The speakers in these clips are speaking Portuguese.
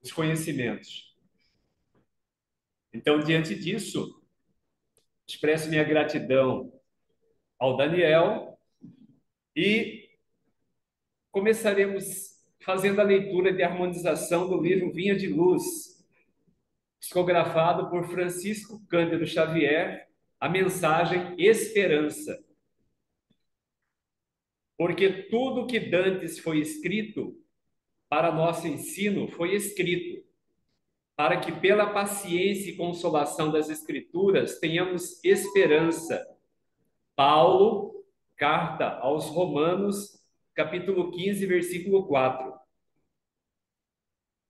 os conhecimentos. Então, diante disso, expresso minha gratidão ao Daniel e começaremos fazendo a leitura de harmonização do livro Vinha de Luz, psicografado por Francisco Cândido Xavier, a mensagem Esperança. Porque tudo que dantes foi escrito para nosso ensino foi escrito, para que pela paciência e consolação das Escrituras tenhamos esperança. Paulo, carta aos Romanos, capítulo 15, versículo 4.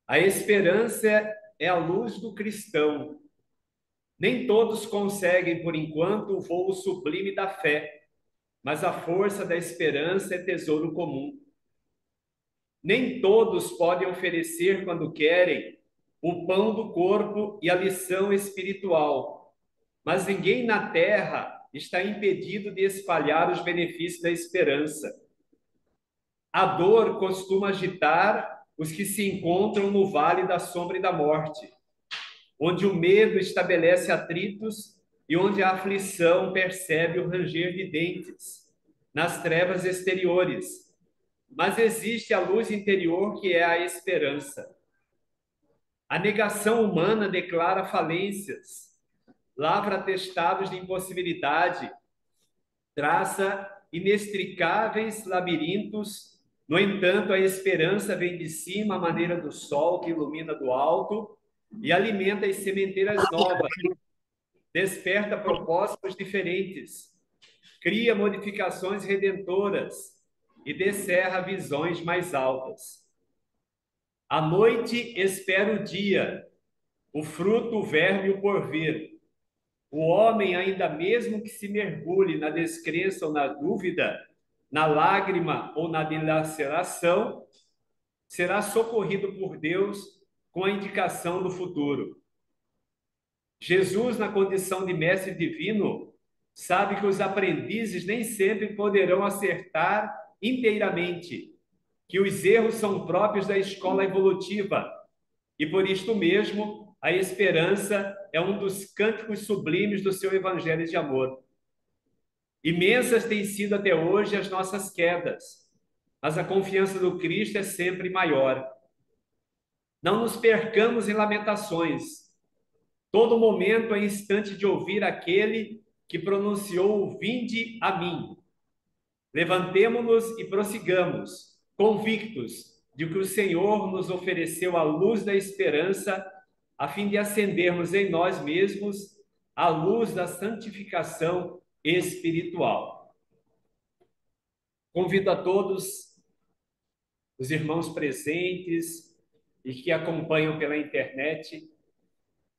A esperança é a luz do cristão. Nem todos conseguem, por enquanto, o voo sublime da fé, mas a força da esperança é tesouro comum. Nem todos podem oferecer, quando querem, o pão do corpo e a lição espiritual, mas ninguém na terra está impedido de espalhar os benefícios da esperança. A dor costuma agitar os que se encontram no vale da sombra e da morte, onde o medo estabelece atritos e onde a aflição percebe o ranger de dentes, nas trevas exteriores. Mas existe a luz interior que é a esperança. A negação humana declara falências, lavra atestados de impossibilidade, traça inextricáveis labirintos. No entanto, a esperança vem de cima, à maneira do sol que ilumina do alto e alimenta as sementeiras novas, desperta propósitos diferentes, cria modificações redentoras e descerra visões mais altas. A noite espera o dia, o fruto, o verme, o porvir. O homem, ainda mesmo que se mergulhe na descrença ou na dúvida, na lágrima ou na dilaceração, será socorrido por Deus com a indicação do futuro. Jesus, na condição de mestre divino, sabe que os aprendizes nem sempre poderão acertar inteiramente, que os erros são próprios da escola evolutiva, e por isto mesmo, a esperança é um dos cânticos sublimes do seu evangelho de amor. Imensas têm sido até hoje as nossas quedas, mas a confiança no Cristo é sempre maior. Não nos percamos em lamentações. Todo momento é instante de ouvir aquele que pronunciou o vinde a mim. Levantemo-nos e prossigamos, convictos de que o Senhor nos ofereceu a luz da esperança, a fim de acendermos em nós mesmos a luz da santificação espiritual. Convido a todos os irmãos presentes e que acompanham pela internet,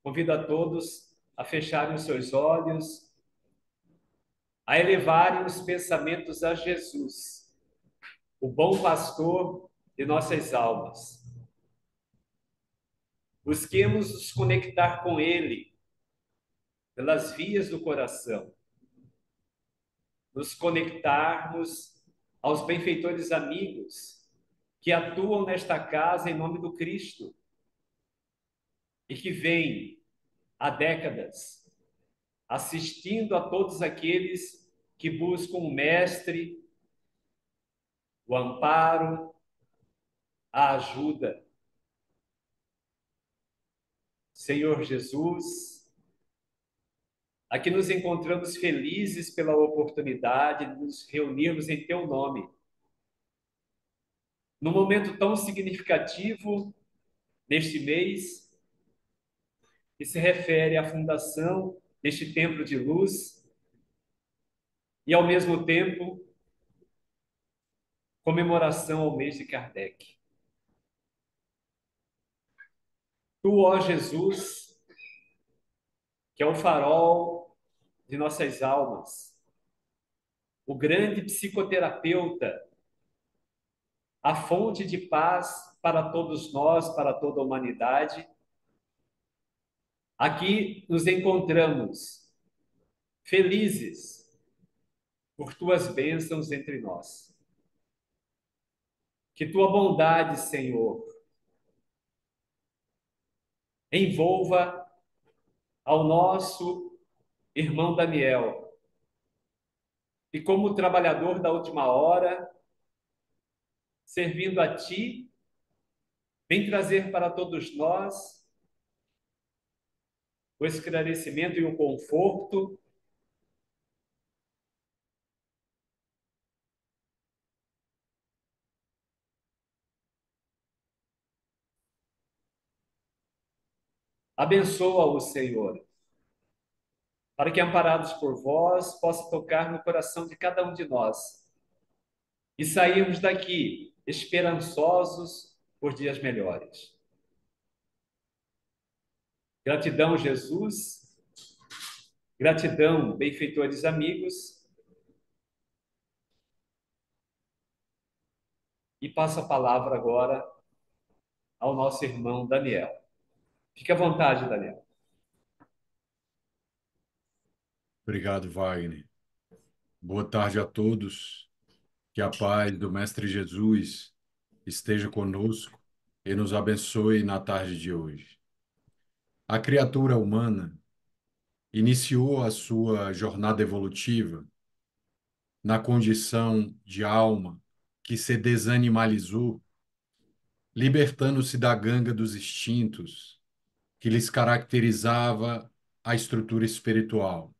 convido a todos a fecharem os seus olhos, a elevarem os pensamentos a Jesus, o bom pastor de nossas almas. Busquemos nos conectar com Ele pelas vias do coração, nos conectarmos aos benfeitores amigos que atuam nesta casa em nome do Cristo e que vêm há décadas assistindo a todos aqueles que buscam o Mestre, o amparo, a ajuda. Senhor Jesus, aqui nos encontramos felizes pela oportunidade de nos reunirmos em Teu nome, num momento tão significativo neste mês, que se refere à fundação deste templo de luz e, ao mesmo tempo, comemoração ao mês de Kardec. Tu, ó Jesus, que é o farol de nossas almas, o grande psicoterapeuta, a fonte de paz para todos nós, para toda a humanidade, aqui nos encontramos felizes por tuas bênçãos entre nós. Que tua bondade, Senhor, envolva ao nosso irmão Daniel. E como trabalhador da última hora, servindo a ti, vem trazer para todos nós o esclarecimento e o conforto. Abençoa-o, Senhor, para que, amparados por vós, possa tocar no coração de cada um de nós e sairmos daqui esperançosos por dias melhores. Gratidão, Jesus. Gratidão, benfeitores amigos. E passo a palavra agora ao nosso irmão Daniel. Fique à vontade, Daniel. Obrigado, Wagner. Boa tarde a todos. Que a paz do Mestre Jesus esteja conosco e nos abençoe na tarde de hoje. A criatura humana iniciou a sua jornada evolutiva na condição de alma que se desanimalizou, libertando-se da ganga dos instintos que lhes caracterizava a estrutura espiritual,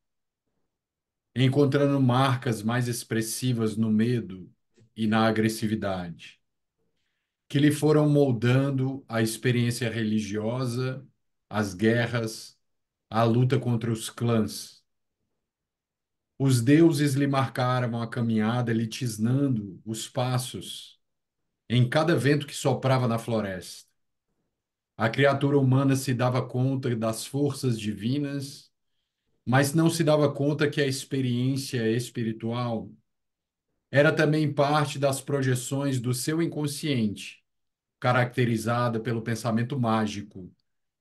encontrando marcas mais expressivas no medo e na agressividade, que lhe foram moldando a experiência religiosa, as guerras, a luta contra os clãs. Os deuses lhe marcaram a caminhada, lhe tisnando os passos em cada vento que soprava na floresta. A criatura humana se dava conta das forças divinas, mas não se dava conta que a experiência espiritual era também parte das projeções do seu inconsciente, caracterizada pelo pensamento mágico,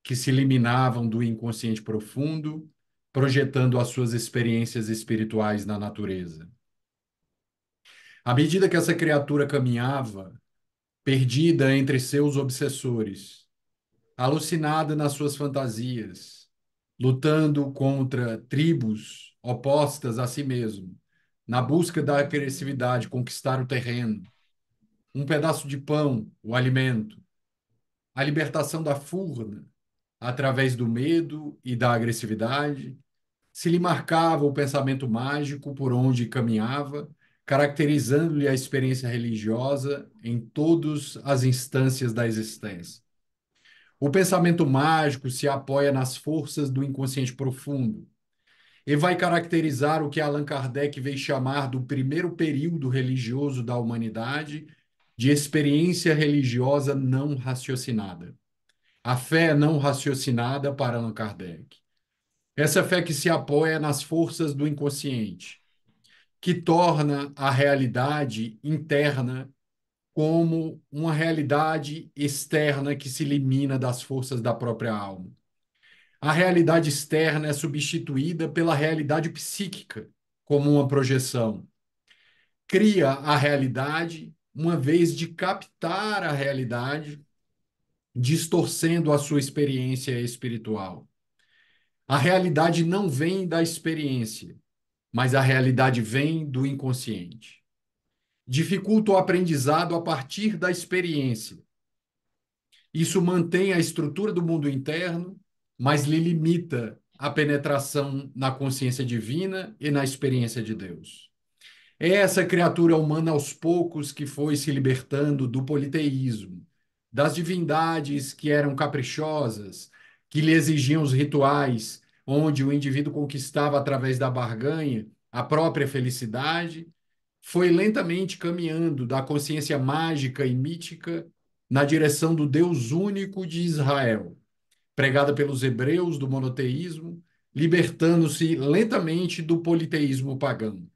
que se eliminavam do inconsciente profundo, projetando as suas experiências espirituais na natureza. À medida que essa criatura caminhava, perdida entre seus obsessores, alucinada nas suas fantasias, lutando contra tribos opostas a si mesmo, na busca da agressividade, conquistar o terreno, um pedaço de pão, o alimento, a libertação da furna, através do medo e da agressividade, se lhe marcava o pensamento mágico por onde caminhava, caracterizando-lhe a experiência religiosa em todas as instâncias da existência. O pensamento mágico se apoia nas forças do inconsciente profundo e vai caracterizar o que Allan Kardec veio chamar do primeiro período religioso da humanidade de experiência religiosa não raciocinada. A fé não raciocinada para Allan Kardec. Essa fé que se apoia nas forças do inconsciente, que torna a realidade interna como uma realidade externa que se elimina das forças da própria alma. A realidade externa é substituída pela realidade psíquica, como uma projeção. Cria a realidade, uma vez de captar a realidade, distorcendo a sua experiência espiritual. A realidade não vem da experiência, mas a realidade vem do inconsciente. Dificulta o aprendizado a partir da experiência. Isso mantém a estrutura do mundo interno, mas lhe limita a penetração na consciência divina e na experiência de Deus. É essa criatura humana aos poucos que foi se libertando do politeísmo, das divindades que eram caprichosas, que lhe exigiam os rituais, onde o indivíduo conquistava através da barganha a própria felicidade, foi lentamente caminhando da consciência mágica e mítica na direção do Deus único de Israel, pregada pelos hebreus do monoteísmo, libertando-se lentamente do politeísmo pagão.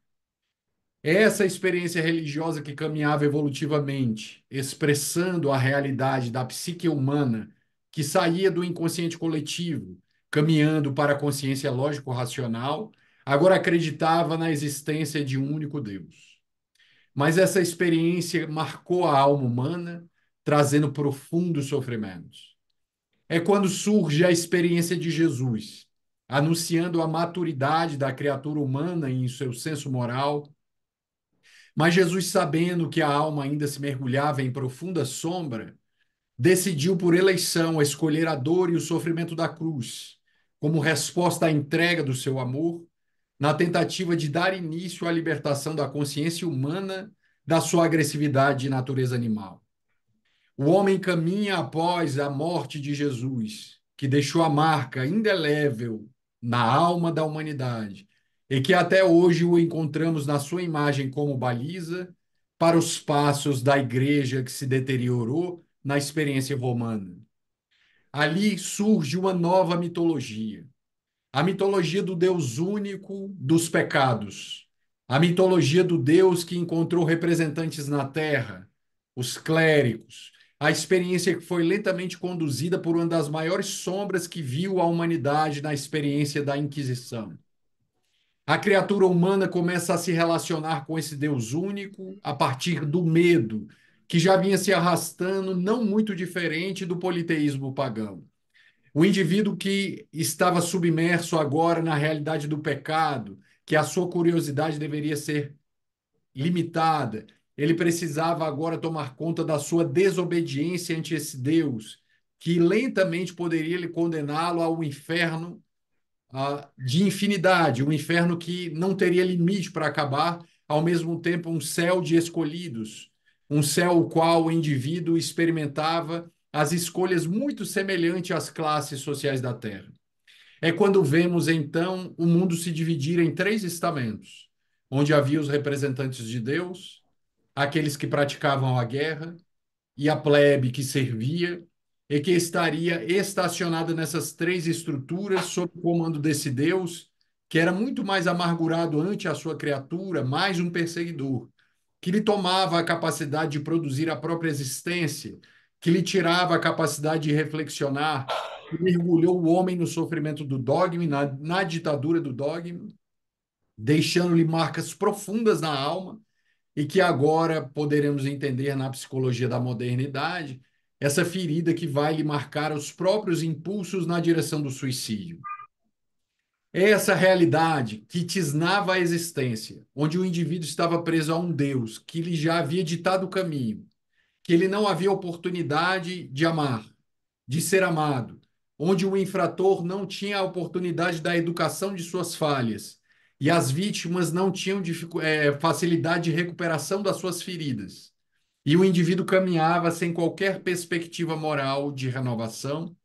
Essa experiência religiosa que caminhava evolutivamente, expressando a realidade da psique humana, que saía do inconsciente coletivo, caminhando para a consciência lógico-racional, agora acreditava na existência de um único Deus. mas essa experiência marcou a alma humana, trazendo profundos sofrimentos. É quando surge a experiência de Jesus, anunciando a maturidade da criatura humana em seu senso moral. Mas Jesus, sabendo que a alma ainda se mergulhava em profunda sombra, decidiu por eleição escolher a dor e o sofrimento da cruz como resposta à entrega do seu amor, na tentativa de dar início à libertação da consciência humana da sua agressividade de natureza animal. O homem caminha após a morte de Jesus, que deixou a marca indelével na alma da humanidade e que até hoje o encontramos na sua imagem como baliza para os passos da igreja que se deteriorou na experiência romana. Ali surge uma nova mitologia, a mitologia do Deus único dos pecados, a mitologia do Deus que encontrou representantes na terra, os clérigos, a experiência que foi lentamente conduzida por uma das maiores sombras que viu a humanidade na experiência da Inquisição. A criatura humana começa a se relacionar com esse Deus único a partir do medo, que já vinha se arrastando, não muito diferente do politeísmo pagão. O indivíduo que estava submerso agora na realidade do pecado, que a sua curiosidade deveria ser limitada, ele precisava agora tomar conta da sua desobediência ante esse Deus, que lentamente poderia lhe condená-lo ao inferno de infinidade, um inferno que não teria limite para acabar, ao mesmo tempo um céu de escolhidos, um céu o qual o indivíduo experimentava as escolhas muito semelhantes às classes sociais da Terra. É quando vemos, então, o mundo se dividir em três estamentos, onde havia os representantes de Deus, aqueles que praticavam a guerra, e a plebe que servia, e que estaria estacionada nessas três estruturas sob o comando desse Deus, que era muito mais amargurado ante a sua criatura, mais um perseguidor, que lhe tomava a capacidade de produzir a própria existência, que lhe tirava a capacidade de reflexionar, que mergulhou o homem no sofrimento do dogma, na ditadura do dogma, deixando-lhe marcas profundas na alma, e que agora poderemos entender na psicologia da modernidade, essa ferida que vai lhe marcar os próprios impulsos na direção do suicídio. É essa realidade que tisnava a existência, onde o indivíduo estava preso a um Deus que lhe já havia ditado o caminho, que ele não havia oportunidade de amar, de ser amado, onde o infrator não tinha a oportunidade da educação de suas falhas e as vítimas não tinham facilidade de recuperação das suas feridas. E o indivíduo caminhava sem qualquer perspectiva moral de renovação,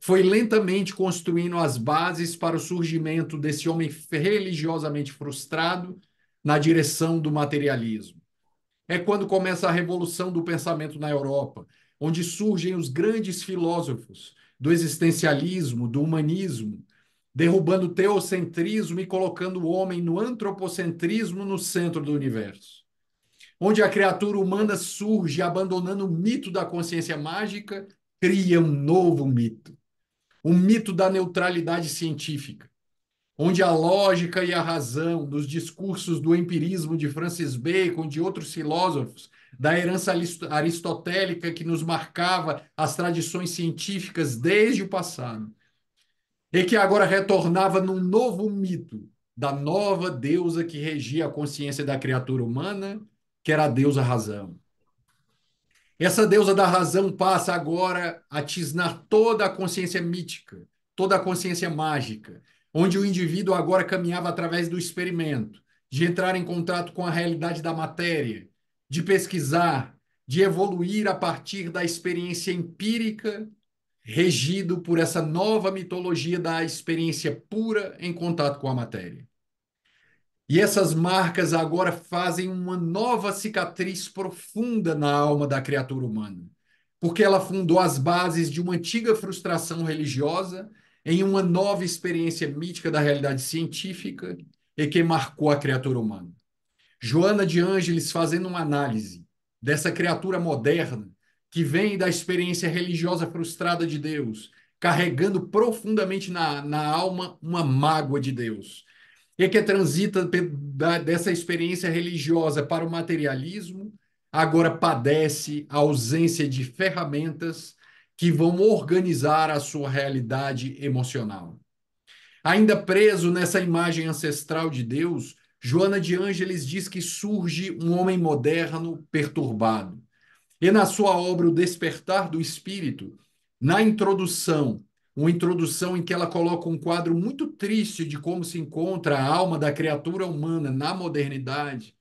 foi lentamente construindo as bases para o surgimento desse homem religiosamente frustrado na direção do materialismo. É quando começa a revolução do pensamento na Europa, onde surgem os grandes filósofos do existencialismo, do humanismo, derrubando o teocentrismo e colocando o homem no antropocentrismo no centro do universo. Onde a criatura humana surge abandonando o mito da consciência mágica, cria um novo mito, o mito da neutralidade científica, onde a lógica e a razão, nos discursos do empirismo de Francis Bacon, de outros filósofos, da herança aristotélica que nos marcava as tradições científicas desde o passado, e que agora retornava num novo mito da nova deusa que regia a consciência da criatura humana, que era a deusa razão. Essa deusa da razão passa agora a tisnar toda a consciência mítica, toda a consciência mágica, onde o indivíduo agora caminhava através do experimento, de entrar em contato com a realidade da matéria, de pesquisar, de evoluir a partir da experiência empírica, regido por essa nova mitologia da experiência pura em contato com a matéria. E essas marcas agora fazem uma nova cicatriz profunda na alma da criatura humana, porque ela fundou as bases de uma antiga frustração religiosa em uma nova experiência mítica da realidade científica e que marcou a criatura humana. Joana de Ângeles fazendo uma análise dessa criatura moderna que vem da experiência religiosa frustrada de Deus, carregando profundamente na alma uma mágoa de Deus, que transita dessa experiência religiosa para o materialismo, agora padece a ausência de ferramentas que vão organizar a sua realidade emocional. Ainda preso nessa imagem ancestral de Deus, Joana de Ângeles diz que surge um homem moderno perturbado. E na sua obra O Despertar do Espírito, na introdução, uma introdução em que ela coloca um quadro muito triste de como se encontra a alma da criatura humana na modernidade,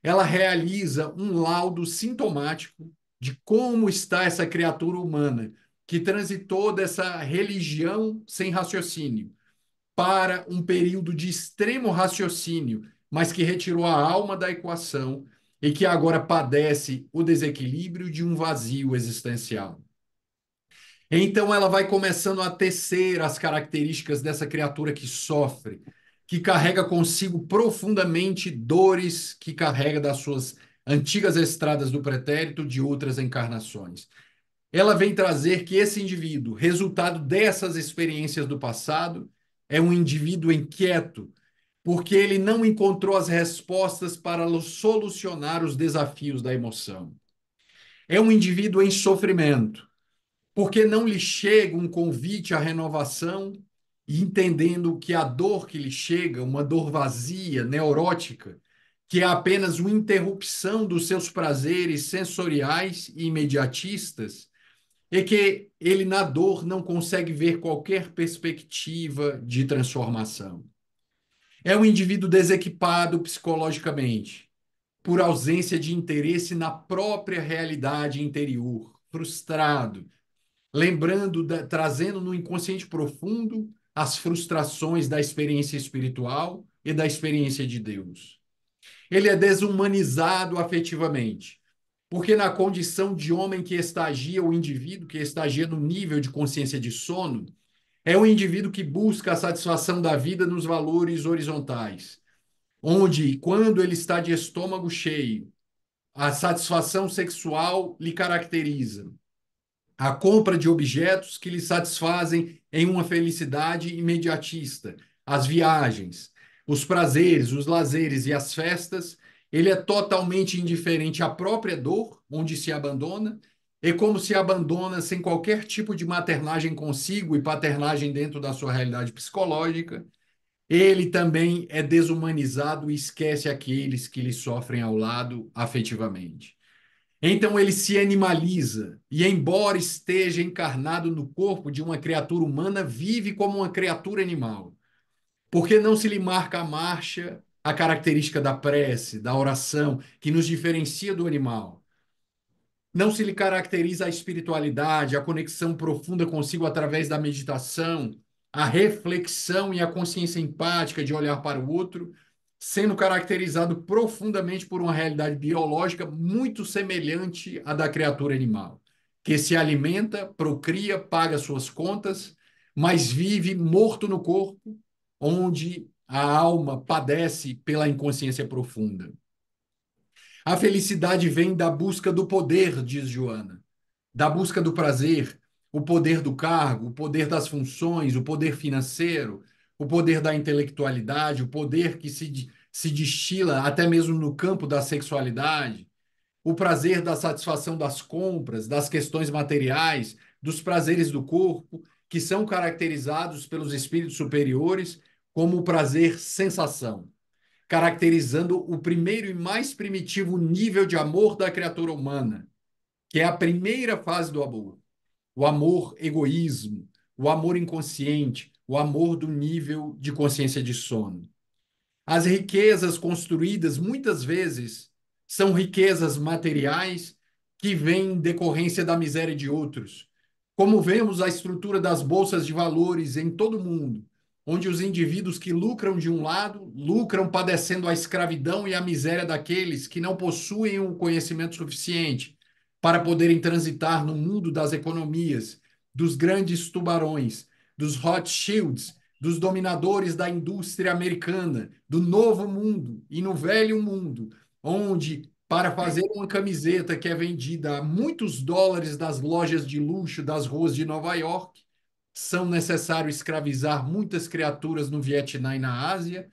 ela realiza um laudo sintomático de como está essa criatura humana que transitou dessa religião sem raciocínio para um período de extremo raciocínio, mas que retirou a alma da equação e que agora padece o desequilíbrio de um vazio existencial. Então ela vai começando a tecer as características dessa criatura que sofre, que carrega consigo profundamente dores que carrega das suas antigas estradas do pretérito de outras encarnações. Ela vem trazer que esse indivíduo, resultado dessas experiências do passado, é um indivíduo inquieto, porque ele não encontrou as respostas para solucionar os desafios da emoção. É um indivíduo em sofrimento, porque não lhe chega um convite à renovação e entendendo que a dor que lhe chega, uma dor vazia, neurótica, que é apenas uma interrupção dos seus prazeres sensoriais e imediatistas, é que ele, na dor, não consegue ver qualquer perspectiva de transformação. É um indivíduo desequipado psicologicamente, por ausência de interesse na própria realidade interior, frustrado, lembrando, trazendo no inconsciente profundo as frustrações da experiência espiritual e da experiência de Deus. Ele é desumanizado afetivamente, porque na condição de homem que estagia, o indivíduo que estagia no nível de consciência de sono, é um indivíduo que busca a satisfação da vida nos valores horizontais, onde, quando ele está de estômago cheio, a satisfação sexual lhe caracteriza, a compra de objetos que lhe satisfazem em uma felicidade imediatista, as viagens, os prazeres, os lazeres e as festas, ele é totalmente indiferente à própria dor, onde se abandona, e como se abandona sem qualquer tipo de maternagem consigo e paternagem dentro da sua realidade psicológica, ele também é desumanizado e esquece aqueles que lhe sofrem ao lado afetivamente. Então ele se animaliza e, embora esteja encarnado no corpo de uma criatura humana, vive como uma criatura animal, porque não se lhe marca a marcha, a característica da prece, da oração, que nos diferencia do animal. Não se lhe caracteriza a espiritualidade, a conexão profunda consigo através da meditação, a reflexão e a consciência empática de olhar para o outro, sendo caracterizado profundamente por uma realidade biológica muito semelhante à da criatura animal, que se alimenta, procria, paga suas contas, mas vive morto no corpo, onde a alma padece pela inconsciência profunda. A felicidade vem da busca do poder, diz Joana, da busca do prazer, o poder do cargo, o poder das funções, o poder financeiro, o poder da intelectualidade, o poder que se destila até mesmo no campo da sexualidade, o prazer da satisfação das compras, das questões materiais, dos prazeres do corpo, que são caracterizados pelos espíritos superiores como o prazer sensação, caracterizando o primeiro e mais primitivo nível de amor da criatura humana, que é a primeira fase do amor. O amor egoísmo, o amor inconsciente, o amor do nível de consciência de sono. As riquezas construídas, muitas vezes, são riquezas materiais que vêm em decorrência da miséria de outros. Como vemos a estrutura das bolsas de valores em todo o mundo, onde os indivíduos que lucram de um lado, lucram padecendo a escravidão e a miséria daqueles que não possuem o conhecimento suficiente para poderem transitar no mundo das economias, dos grandes tubarões, dos Rothschilds, dos dominadores da indústria americana, do novo mundo e no velho mundo, onde, para fazer uma camiseta que é vendida a muitos dólares das lojas de luxo das ruas de Nova York, são necessários escravizar muitas criaturas no Vietnã e na Ásia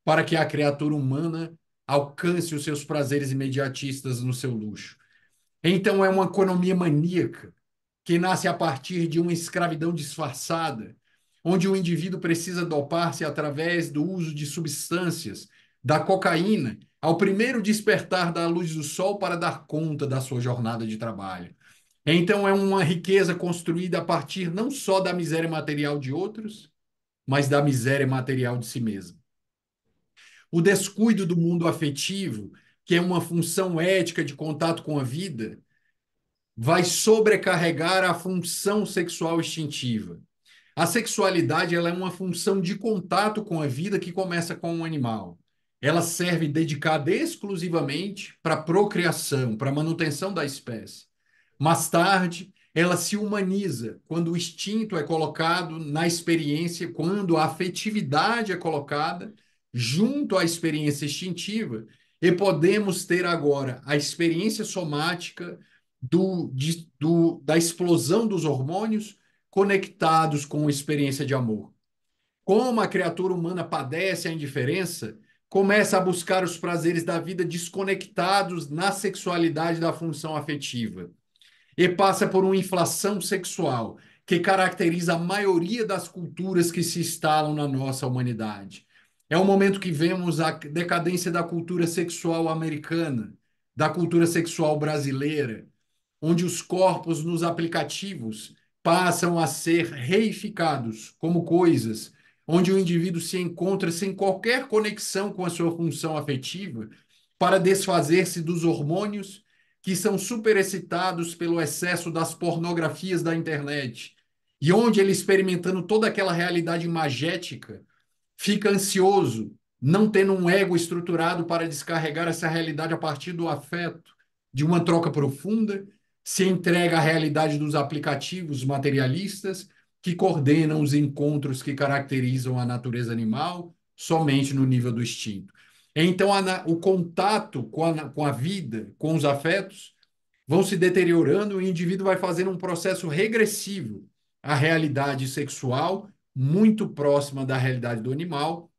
para que a criatura humana alcance os seus prazeres imediatistas no seu luxo. Então é uma economia maníaca que nasce a partir de uma escravidão disfarçada, onde o indivíduo precisa dopar-se através do uso de substâncias, da cocaína, ao primeiro despertar da luz do sol para dar conta da sua jornada de trabalho. Então é uma riqueza construída a partir não só da miséria material de outros, mas da miséria material de si mesmo. O descuido do mundo afetivo, que é uma função ética de contato com a vida, vai sobrecarregar a função sexual instintiva. A sexualidade ela é uma função de contato com a vida que começa com um animal. Ela serve dedicada exclusivamente para a procriação, para a manutenção da espécie. Mais tarde, ela se humaniza quando o instinto é colocado na experiência, quando a afetividade é colocada junto à experiência instintiva, e podemos ter agora a experiência somática da explosão dos hormônios conectados com a experiência de amor. Como a criatura humana padece a indiferença, começa a buscar os prazeres da vida desconectados na sexualidade da função afetiva e passa por uma inflação sexual que caracteriza a maioria das culturas que se instalam na nossa humanidade. É o momento que vemos a decadência da cultura sexual americana, da cultura sexual brasileira, onde os corpos nos aplicativos passam a ser reificados como coisas, onde o indivíduo se encontra sem qualquer conexão com a sua função afetiva para desfazer-se dos hormônios que são superexcitados pelo excesso das pornografias da internet, e onde ele, experimentando toda aquela realidade magética, fica ansioso, não tendo um ego estruturado para descarregar essa realidade a partir do afeto, de uma troca profunda, se entrega à realidade dos aplicativos materialistas que coordenam os encontros que caracterizam a natureza animal somente no nível do instinto. Então, o contato com a vida, com os afetos, vão se deteriorando e o indivíduo vai fazendo um processo regressivo à realidade sexual, muito próxima da realidade do animal,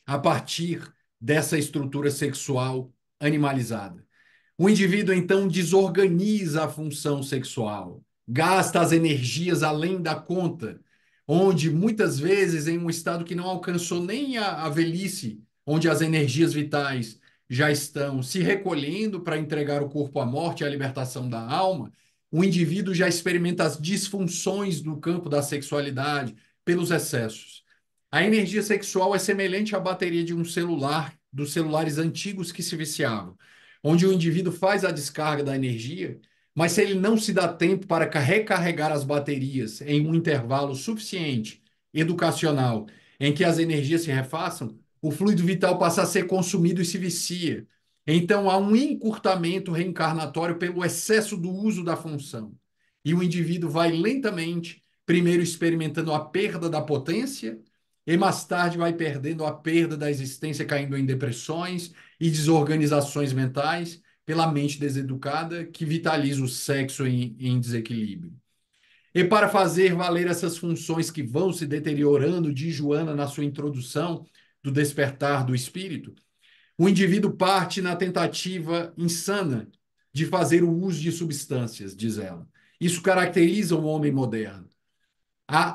a partir dessa estrutura sexual animalizada. O indivíduo, então, desorganiza a função sexual, gasta as energias além da conta, onde muitas vezes, em um estado que não alcançou nem a velhice, onde as energias vitais já estão se recolhendo para entregar o corpo à morte e à libertação da alma, o indivíduo já experimenta as disfunções no campo da sexualidade pelos excessos. A energia sexual é semelhante à bateria de um celular, dos celulares antigos que se viciavam, onde o indivíduo faz a descarga da energia, mas se ele não se dá tempo para recarregar as baterias em um intervalo suficiente, educacional, em que as energias se refaçam, o fluido vital passa a ser consumido e se vicia. Então há um encurtamento reencarnatório pelo excesso do uso da função. E o indivíduo vai lentamente, primeiro experimentando a perda da potência, e mais tarde vai perdendo a perda da existência, caindo em depressões e desorganizações mentais pela mente deseducada que vitaliza o sexo em desequilíbrio. E para fazer valer essas funções que vão se deteriorando, diz Joana na sua introdução do despertar do espírito, o indivíduo parte na tentativa insana de fazer o uso de substâncias, diz ela. Isso caracteriza o homem moderno.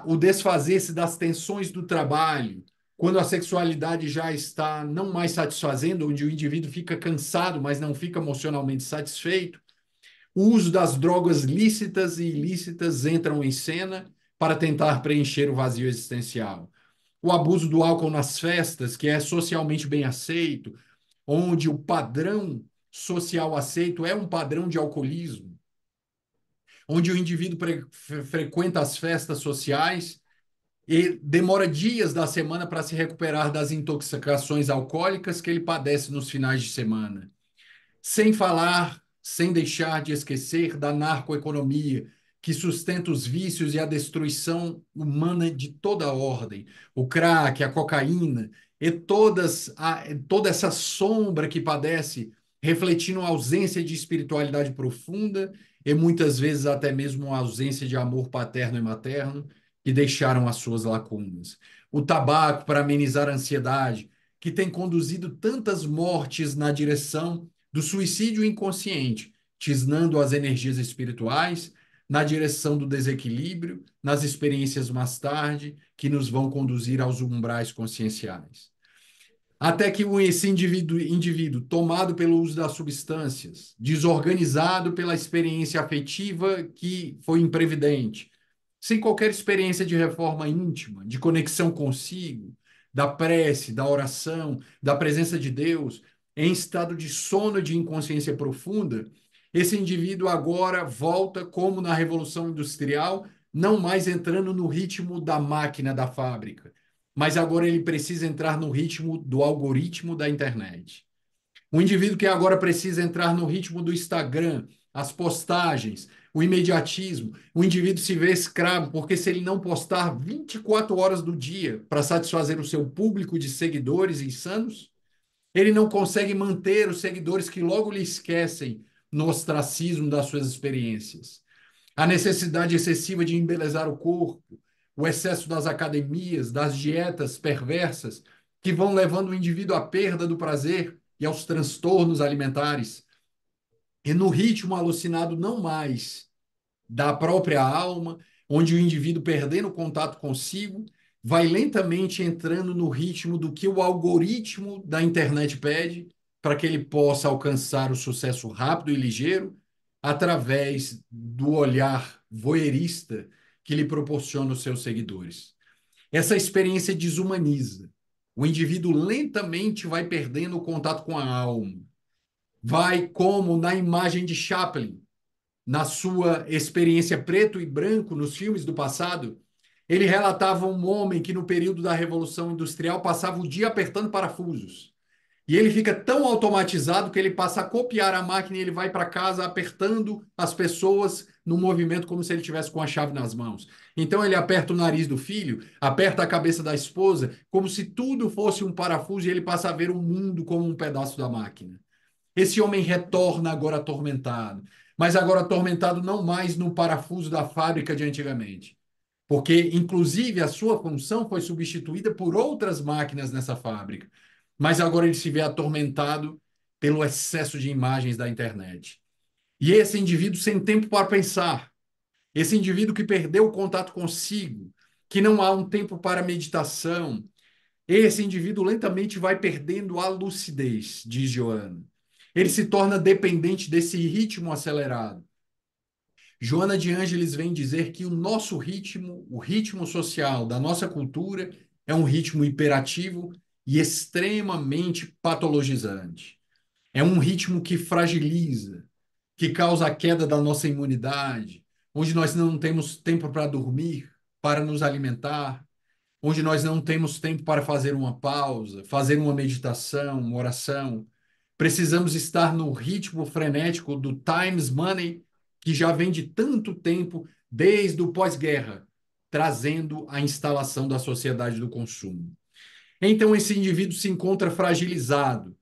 O desfazer-se das tensões do trabalho, quando a sexualidade já está não mais satisfazendo, onde o indivíduo fica cansado, mas não fica emocionalmente satisfeito, o uso das drogas lícitas e ilícitas entram em cena para tentar preencher o vazio existencial. O abuso do álcool nas festas, que é socialmente bem aceito, onde o padrão social aceito é um padrão de alcoolismo, onde o indivíduo frequenta as festas sociais e demora dias da semana para se recuperar das intoxicações alcoólicas que ele padece nos finais de semana. Sem falar, sem deixar de esquecer da narcoeconomia, que sustenta os vícios e a destruição humana de toda a ordem. O crack, a cocaína e toda essa sombra que padece, refletindo a ausência de espiritualidade profunda e muitas vezes até mesmo a ausência de amor paterno e materno, que deixaram as suas lacunas. O tabaco para amenizar a ansiedade, que tem conduzido tantas mortes na direção do suicídio inconsciente, tisnando as energias espirituais, na direção do desequilíbrio, nas experiências mais tarde, que nos vão conduzir aos umbrais conscienciais. Até que esse indivíduo, tomado pelo uso das substâncias, desorganizado pela experiência afetiva que foi imprevidente, sem qualquer experiência de reforma íntima, de conexão consigo, da prece, da oração, da presença de Deus, em estado de sono e de inconsciência profunda, esse indivíduo agora volta, como na Revolução Industrial, não mais entrando no ritmo da máquina da fábrica, mas agora ele precisa entrar no ritmo do algoritmo da internet. Um indivíduo que agora precisa entrar no ritmo do Instagram, as postagens, o imediatismo. O indivíduo se vê escravo, porque se ele não postar 24 horas do dia para satisfazer o seu público de seguidores insanos, ele não consegue manter os seguidores que logo lhe esquecem no ostracismo das suas experiências. A necessidade excessiva de embelezar o corpo, o excesso das academias, das dietas perversas, que vão levando o indivíduo à perda do prazer e aos transtornos alimentares, e no ritmo alucinado não mais da própria alma, onde o indivíduo, perdendo o contato consigo, vai lentamente entrando no ritmo do que o algoritmo da internet pede, para que ele possa alcançar o sucesso rápido e ligeiro, através do olhar voyeurista que lhe proporciona os seus seguidores. Essa experiência desumaniza. O indivíduo lentamente vai perdendo o contato com a alma. Vai como na imagem de Chaplin, na sua experiência preto e branco nos filmes do passado, ele relatava um homem que no período da Revolução Industrial passava o dia apertando parafusos. E ele fica tão automatizado que ele passa a copiar a máquina e ele vai para casa apertando as pessoas no movimento como se ele tivesse com a chave nas mãos. Então ele aperta o nariz do filho, aperta a cabeça da esposa, como se tudo fosse um parafuso e ele passa a ver o mundo como um pedaço da máquina. Esse homem retorna agora atormentado, mas agora atormentado não mais no parafuso da fábrica de antigamente, porque inclusive a sua função foi substituída por outras máquinas nessa fábrica, mas agora ele se vê atormentado pelo excesso de imagens da internet. E esse indivíduo sem tempo para pensar, esse indivíduo que perdeu o contato consigo, que não há um tempo para meditação, esse indivíduo lentamente vai perdendo a lucidez, diz Joana. Ele se torna dependente desse ritmo acelerado. Joana de Ângeles vem dizer que o nosso ritmo, o ritmo social da nossa cultura, é um ritmo hiperativo e extremamente patologizante. É um ritmo que fragiliza, que causa a queda da nossa imunidade, onde nós não temos tempo para dormir, para nos alimentar, onde nós não temos tempo para fazer uma pausa, fazer uma meditação, uma oração. Precisamos estar no ritmo frenético do times money, que já vem de tanto tempo, desde o pós-guerra, trazendo a instalação da sociedade do consumo. Então, esse indivíduo se encontra fragilizado.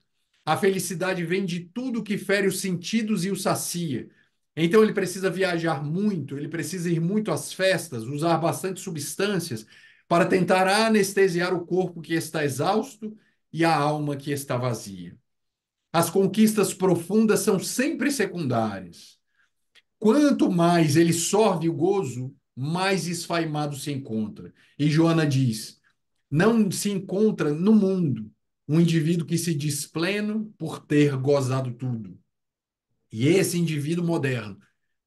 A felicidade vem de tudo que fere os sentidos e o sacia. Então, ele precisa viajar muito, ele precisa ir muito às festas, usar bastante substâncias para tentar anestesiar o corpo que está exausto e a alma que está vazia. As conquistas profundas são sempre secundárias. Quanto mais ele sorve o gozo, mais esfaimado se encontra. E Joana diz: não se encontra no mundo um indivíduo que se diz pleno por ter gozado tudo. E esse indivíduo moderno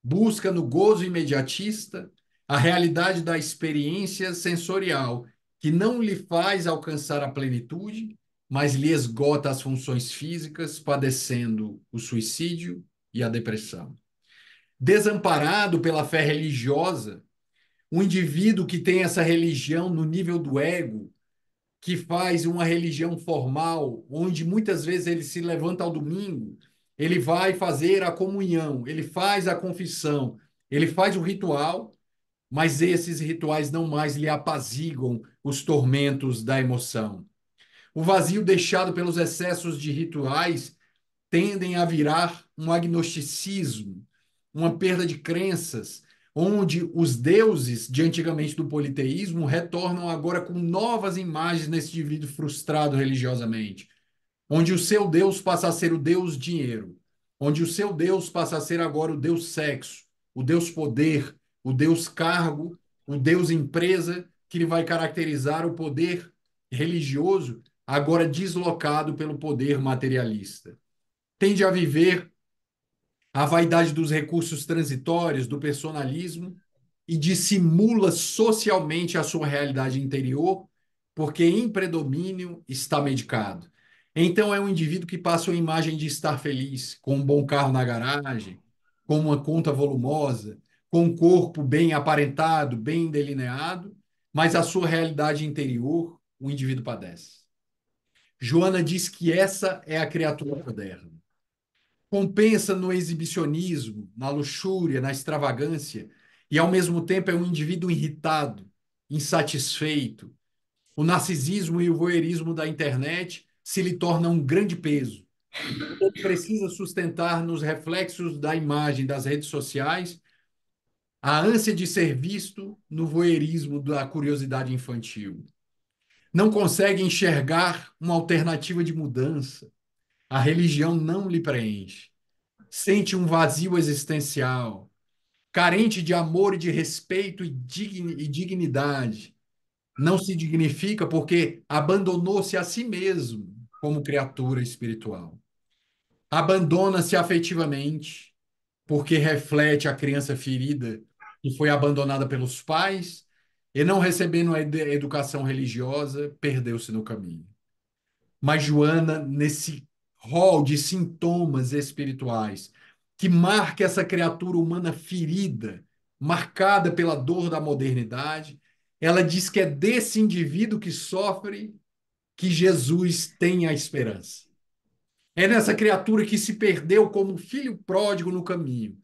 busca no gozo imediatista a realidade da experiência sensorial, que não lhe faz alcançar a plenitude, mas lhe esgota as funções físicas, padecendo o suicídio e a depressão. Desamparado pela fé religiosa, um indivíduo que tem essa religião no nível do ego, que faz uma religião formal, onde muitas vezes ele se levanta ao domingo, ele vai fazer a comunhão, ele faz a confissão, ele faz o ritual, mas esses rituais não mais lhe apaziguam os tormentos da emoção. O vazio deixado pelos excessos de rituais tendem a virar um agnosticismo, uma perda de crenças, onde os deuses de antigamente do politeísmo retornam agora com novas imagens nesse indivíduo frustrado religiosamente, onde o seu Deus passa a ser o Deus dinheiro, onde o seu Deus passa a ser agora o Deus sexo, o Deus poder, o Deus cargo, o Deus empresa, que ele vai caracterizar o poder religioso, agora deslocado pelo poder materialista. Tende a viver a vaidade dos recursos transitórios, do personalismo, e dissimula socialmente a sua realidade interior, porque em predomínio está medicado. Então é um indivíduo que passa uma imagem de estar feliz, com um bom carro na garagem, com uma conta volumosa, com um corpo bem aparentado, bem delineado, mas a sua realidade interior, o indivíduo padece. Joana diz que essa é a criatura moderna. Compensa no exibicionismo, na luxúria, na extravagância, e ao mesmo tempo é um indivíduo irritado, insatisfeito. O narcisismo e o voyeurismo da internet se lhe tornam um grande peso. Ele precisa sustentar nos reflexos da imagem das redes sociais a ânsia de ser visto no voyeurismo da curiosidade infantil. Não consegue enxergar uma alternativa de mudança. A religião não lhe preenche. Sente um vazio existencial, carente de amor e de respeito e dignidade. Não se dignifica porque abandonou-se a si mesmo como criatura espiritual. Abandona-se afetivamente porque reflete a criança ferida que foi abandonada pelos pais e não recebendo a educação religiosa, perdeu-se no caminho. Mas Joana, nesse rol de sintomas espirituais, que marca essa criatura humana ferida, marcada pela dor da modernidade, ela diz que é desse indivíduo que sofre que Jesus tem a esperança. É nessa criatura que se perdeu como filho pródigo no caminho,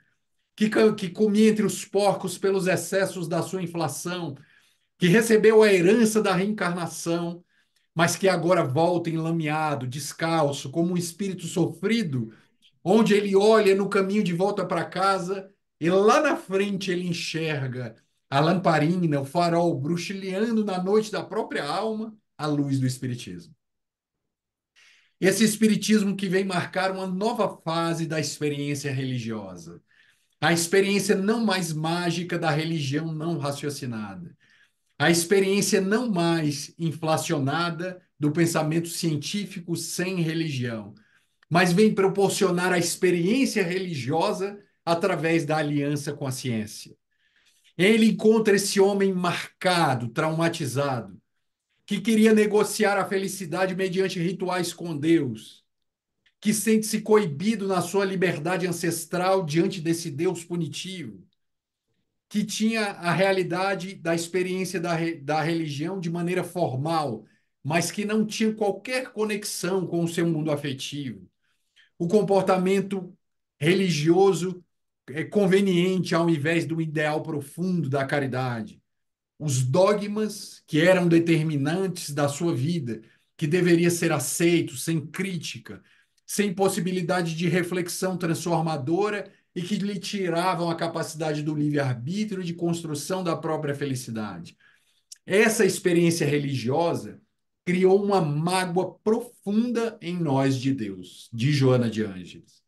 que comia entre os porcos pelos excessos da sua inflação, que recebeu a herança da reencarnação, mas que agora volta enlameado, descalço, como um espírito sofrido, onde ele olha no caminho de volta para casa e lá na frente ele enxerga a lamparina, o farol bruxuleando na noite da própria alma, a luz do espiritismo. Esse espiritismo que vem marcar uma nova fase da experiência religiosa. A experiência não mais mágica da religião não raciocinada. A experiência não mais inflacionada do pensamento científico sem religião, mas vem proporcionar a experiência religiosa através da aliança com a ciência. Ele encontra esse homem marcado, traumatizado, que queria negociar a felicidade mediante rituais com Deus, que sente-se coibido na sua liberdade ancestral diante desse Deus punitivo, que tinha a realidade da experiência da religião de maneira formal, mas que não tinha qualquer conexão com o seu mundo afetivo. O comportamento religioso é conveniente ao invés do ideal profundo da caridade. Os dogmas que eram determinantes da sua vida, que deveria ser aceito sem crítica, sem possibilidade de reflexão transformadora e que lhe tiravam a capacidade do livre-arbítrio e de construção da própria felicidade. Essa experiência religiosa criou uma mágoa profunda em nós de Deus, de Joana de Ângeles.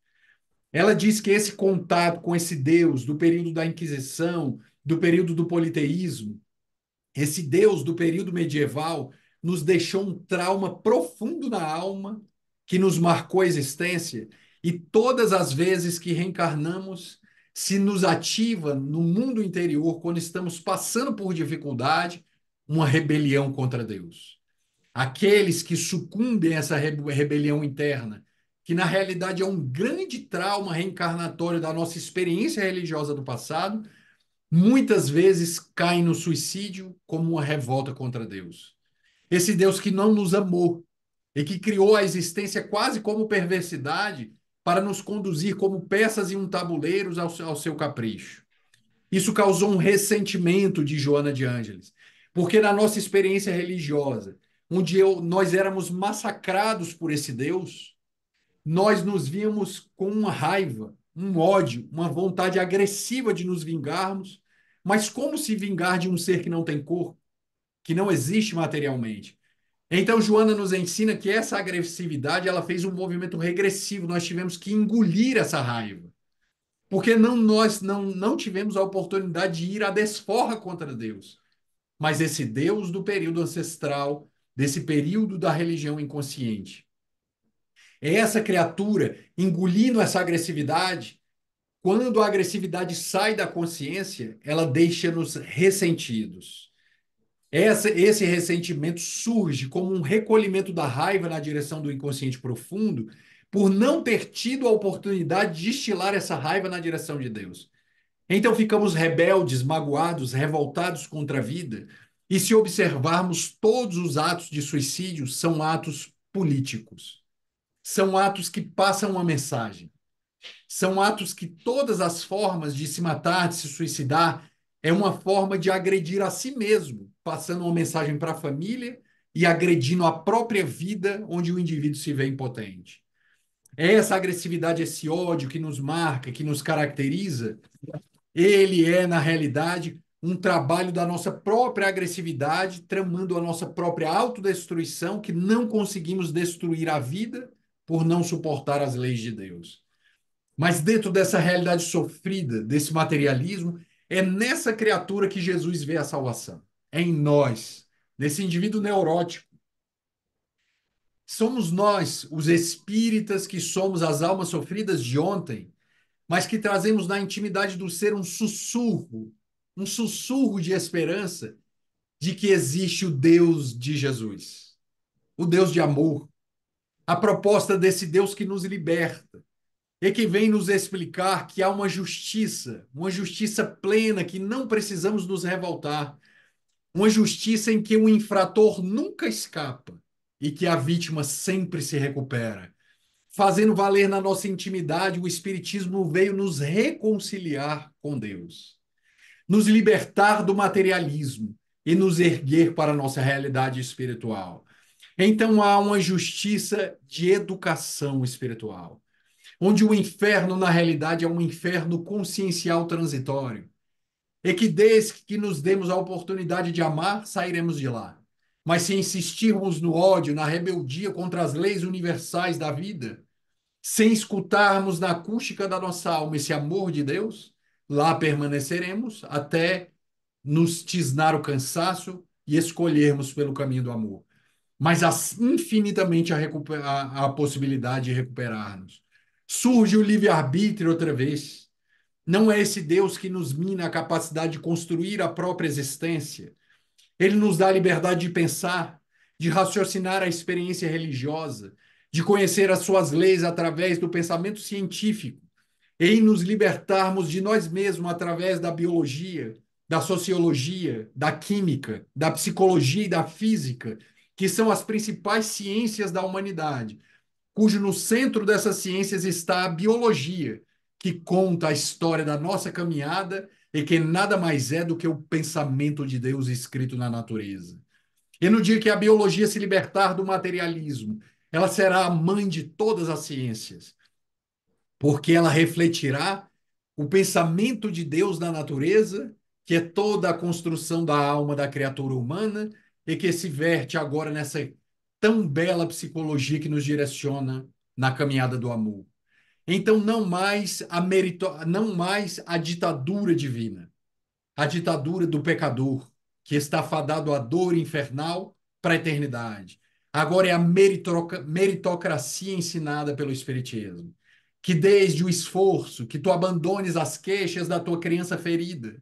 Ela diz que esse contato com esse Deus do período da Inquisição, do período do politeísmo, esse Deus do período medieval, nos deixou um trauma profundo na alma que nos marcou a existência e todas as vezes que reencarnamos se nos ativa no mundo interior quando estamos passando por dificuldade, uma rebelião contra Deus. Aqueles que sucumbem a essa rebelião interna, que na realidade é um grande trauma reencarnatório da nossa experiência religiosa do passado, muitas vezes caem no suicídio como uma revolta contra Deus. Esse Deus que não nos amou e que criou a existência quase como perversidade para nos conduzir como peças em um tabuleiro ao seu capricho. Isso causou um ressentimento de Joana de Ângeles, porque na nossa experiência religiosa, onde nós éramos massacrados por esse Deus, nós nos víamos com uma raiva, um ódio, uma vontade agressiva de nos vingarmos, Mas como se vingar de um ser que não tem corpo, que não existe materialmente? Então, Joana nos ensina que essa agressividade ela fez um movimento regressivo. Nós tivemos que engolir essa raiva. Porque nós não tivemos a oportunidade de ir à desforra contra Deus. Mas esse Deus do período ancestral, desse período da religião inconsciente. É essa criatura engolindo essa agressividade. Quando a agressividade sai da consciência, ela deixa-nos ressentidos. Esse ressentimento surge como um recolhimento da raiva na direção do inconsciente profundo, por não ter tido a oportunidade de destilar essa raiva na direção de Deus. Então ficamos rebeldes, magoados, revoltados contra a vida. E se observarmos, todos os atos de suicídio são atos políticos. São atos que passam uma mensagem. São atos que todas as formas de se matar, de se suicidar, é uma forma de agredir a si mesmo, passando uma mensagem para a família e agredindo a própria vida, onde o indivíduo se vê impotente. É essa agressividade, esse ódio que nos marca, que nos caracteriza, ele é, na realidade, um trabalho da nossa própria agressividade, tramando a nossa própria autodestruição, que não conseguimos destruir a vida por não suportar as leis de Deus. Mas dentro dessa realidade sofrida, desse materialismo, é nessa criatura que Jesus vê a salvação. É em nós, nesse indivíduo neurótico. Somos nós, os espíritas, que somos as almas sofridas de ontem, mas que trazemos na intimidade do ser um sussurro de esperança de que existe o Deus de Jesus, o Deus de amor, a proposta desse Deus que nos liberta e que vem nos explicar que há uma justiça plena, que não precisamos nos revoltar, uma justiça em que o infrator nunca escapa e que a vítima sempre se recupera. Fazendo valer na nossa intimidade, o Espiritismo veio nos reconciliar com Deus, nos libertar do materialismo e nos erguer para a nossa realidade espiritual. Então há uma justiça de educação espiritual, onde o inferno, na realidade, é um inferno consciencial transitório, e que desde que nos demos a oportunidade de amar, sairemos de lá. Mas se insistirmos no ódio, na rebeldia contra as leis universais da vida, sem escutarmos na acústica da nossa alma esse amor de Deus, lá permaneceremos até nos tisnar o cansaço e escolhermos pelo caminho do amor. Mas há infinitamente a possibilidade de recuperar-nos. Surge o livre-arbítrio outra vez. Não é esse Deus que nos mina a capacidade de construir a própria existência. Ele nos dá a liberdade de pensar, de raciocinar a experiência religiosa, de conhecer as suas leis através do pensamento científico, em nos libertarmos de nós mesmos através da biologia, da sociologia, da química, da psicologia e da física, que são as principais ciências da humanidade, cujo no centro dessas ciências está a biologia, que conta a história da nossa caminhada e que nada mais é do que o pensamento de Deus escrito na natureza. E no dia que a biologia se libertar do materialismo, ela será a mãe de todas as ciências, porque ela refletirá o pensamento de Deus na natureza, que é toda a construção da alma da criatura humana e que se verte agora nessa tão bela psicologia que nos direciona na caminhada do amor. Então, não mais a ditadura divina, a ditadura do pecador, que está fadado à dor infernal para a eternidade. Agora é a meritocracia ensinada pelo Espiritismo. Que desde o esforço, que tu abandones as queixas da tua criança ferida,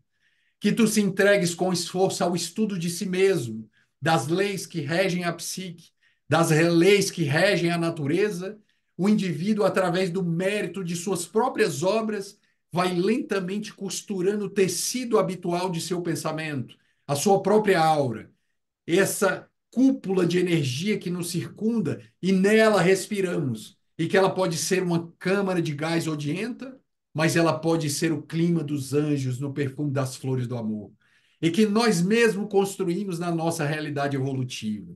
que tu se entregues com esforço ao estudo de si mesmo, das leis que regem a psique, das leis que regem a natureza, o indivíduo, através do mérito de suas próprias obras, vai lentamente costurando o tecido habitual de seu pensamento, a sua própria aura, essa cúpula de energia que nos circunda e nela respiramos, e que ela pode ser uma câmara de gás odienta, mas ela pode ser o clima dos anjos no perfume das flores do amor, e que nós mesmos construímos na nossa realidade evolutiva.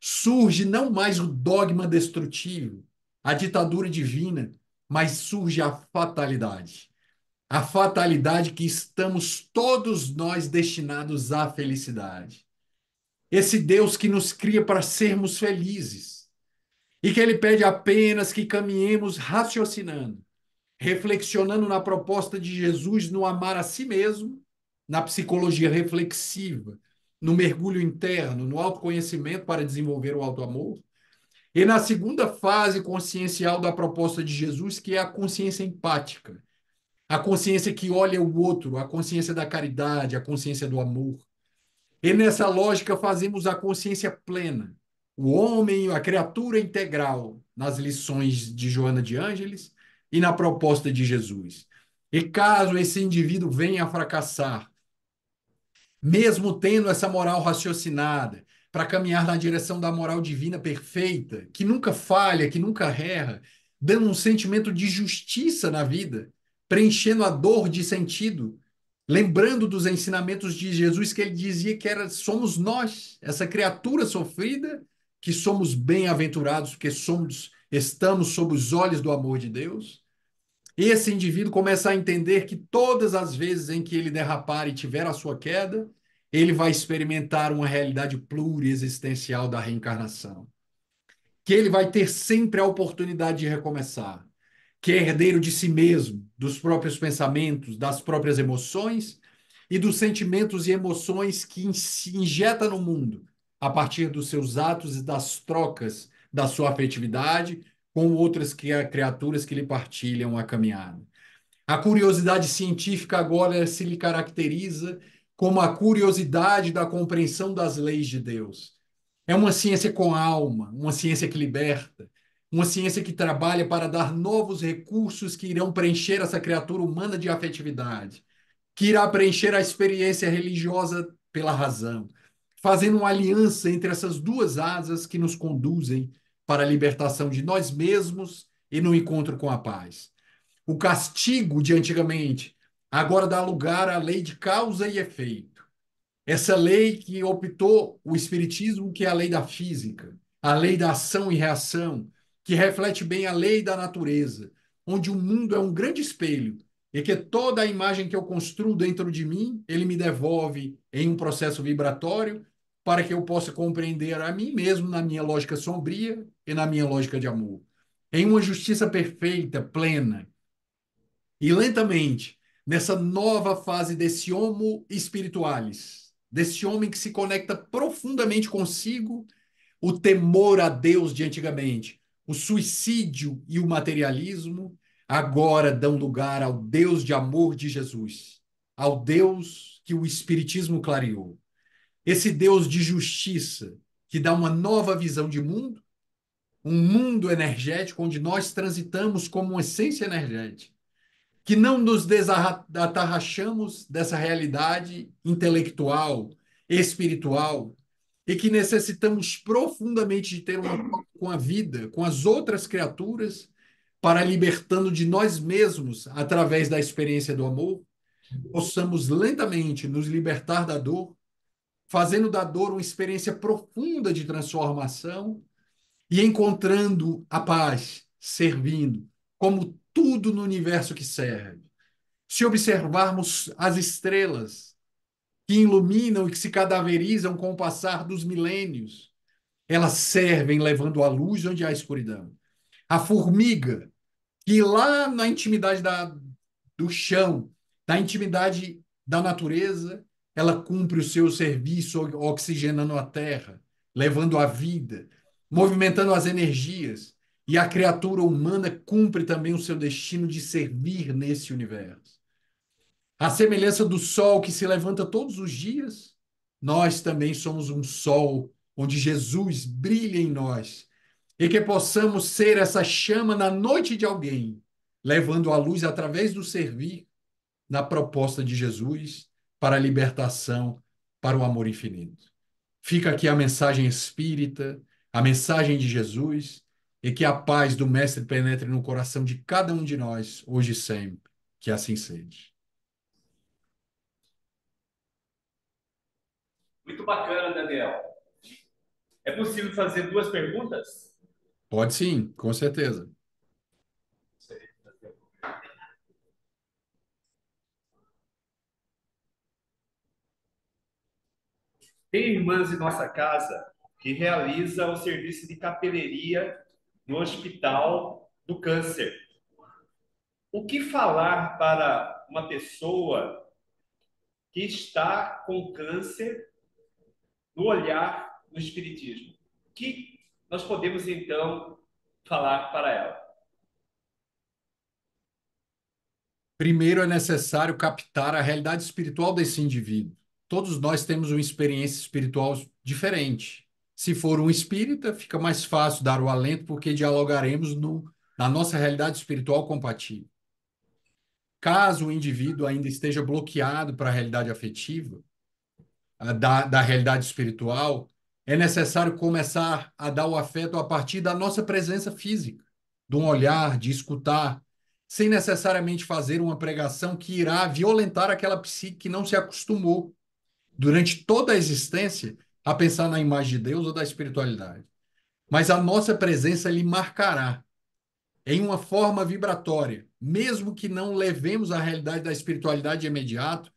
Surge não mais o dogma destrutivo, a ditadura divina, mas surge a fatalidade. a fatalidade que estamos todos nós destinados à felicidade. Esse Deus que nos cria para sermos felizes e que ele pede apenas que caminhemos raciocinando, reflexionando na proposta de Jesus no amar a si mesmo, na psicologia reflexiva, no mergulho interno, no autoconhecimento para desenvolver o autoamor, e na segunda fase consciencial da proposta de Jesus, que é a consciência empática, a consciência que olha o outro, a consciência da caridade, a consciência do amor. E nessa lógica fazemos a consciência plena, o homem, a criatura integral, nas lições de Joana de Ângeles e na proposta de Jesus. E caso esse indivíduo venha a fracassar, mesmo tendo essa moral raciocinada, para caminhar na direção da moral divina perfeita, que nunca falha, que nunca erra, dando um sentimento de justiça na vida, preenchendo a dor de sentido, lembrando dos ensinamentos de Jesus que ele dizia que somos nós, essa criatura sofrida, que somos bem-aventurados porque estamos sob os olhos do amor de Deus. Esse indivíduo começa a entender que todas as vezes em que ele derrapar e tiver a sua queda, ele vai experimentar uma realidade pluriexistencial da reencarnação. Que ele vai ter sempre a oportunidade de recomeçar. Que é herdeiro de si mesmo, dos próprios pensamentos, das próprias emoções e dos sentimentos e emoções que se injeta no mundo a partir dos seus atos e das trocas da sua afetividade com outras criaturas que lhe partilham a caminhada. A curiosidade científica agora se lhe caracteriza como a curiosidade da compreensão das leis de Deus. É uma ciência com alma, uma ciência que liberta, uma ciência que trabalha para dar novos recursos que irão preencher essa criatura humana de afetividade, que irá preencher a experiência religiosa pela razão, fazendo uma aliança entre essas duas asas que nos conduzem para a libertação de nós mesmos e no encontro com a paz. O castigo de antigamente agora dá lugar à lei de causa e efeito. Essa lei que optou o Espiritismo, que é a lei da física, a lei da ação e reação, que reflete bem a lei da natureza, onde o mundo é um grande espelho e que toda a imagem que eu construo dentro de mim, ele me devolve em um processo vibratório para que eu possa compreender a mim mesmo na minha lógica sombria e na minha lógica de amor. Em uma justiça perfeita, plena, e lentamente, nessa nova fase desse homo spiritualis, desse homem que se conecta profundamente consigo, o temor a Deus de antigamente, o suicídio e o materialismo, agora dão lugar ao Deus de amor de Jesus, ao Deus que o Espiritismo clareou. Esse Deus de justiça, que dá uma nova visão de mundo, um mundo energético onde nós transitamos como uma essência energética que não nos desatarrachamos dessa realidade intelectual, espiritual, e que necessitamos profundamente de ter uma troca com a vida, com as outras criaturas, para libertando de nós mesmos, através da experiência do amor, possamos lentamente nos libertar da dor, fazendo da dor uma experiência profunda de transformação e encontrando a paz, servindo, como tudo no universo que serve. Se observarmos as estrelas que iluminam e que se cadaverizam com o passar dos milênios, elas servem levando a luz onde há escuridão. A formiga, que lá na intimidade do chão, na intimidade da natureza, ela cumpre o seu serviço oxigenando a terra, levando a vida, movimentando as energias. E a criatura humana cumpre também o seu destino de servir nesse universo. A semelhança do sol que se levanta todos os dias, nós também somos um sol onde Jesus brilha em nós e que possamos ser essa chama na noite de alguém, levando a luz através do servir na proposta de Jesus para a libertação, para o amor infinito. Fica aqui a mensagem espírita, a mensagem de Jesus, e que a paz do Mestre penetre no coração de cada um de nós, hoje e sempre. Que assim seja. Muito bacana, Daniel. É possível fazer duas perguntas? Pode sim, com certeza. Tem irmãs em nossa casa que realiza o serviço de capelania no Hospital do Câncer. O que falar para uma pessoa que está com câncer no olhar do Espiritismo? O que nós podemos, então, falar para ela? Primeiro é necessário captar a realidade espiritual desse indivíduo. Todos nós temos uma experiência espiritual diferente. Se for um espírita, fica mais fácil dar o alento porque dialogaremos na nossa realidade espiritual compatível. Caso o indivíduo ainda esteja bloqueado para a realidade afetiva, da realidade espiritual, é necessário começar a dar o afeto a partir da nossa presença física, de um olhar, de escutar, sem necessariamente fazer uma pregação que irá violentar aquela psique que não se acostumou durante toda a existência a pensar na imagem de Deus ou da espiritualidade. Mas a nossa presença lhe marcará em uma forma vibratória, mesmo que não levemos a realidade da espiritualidade de imediato,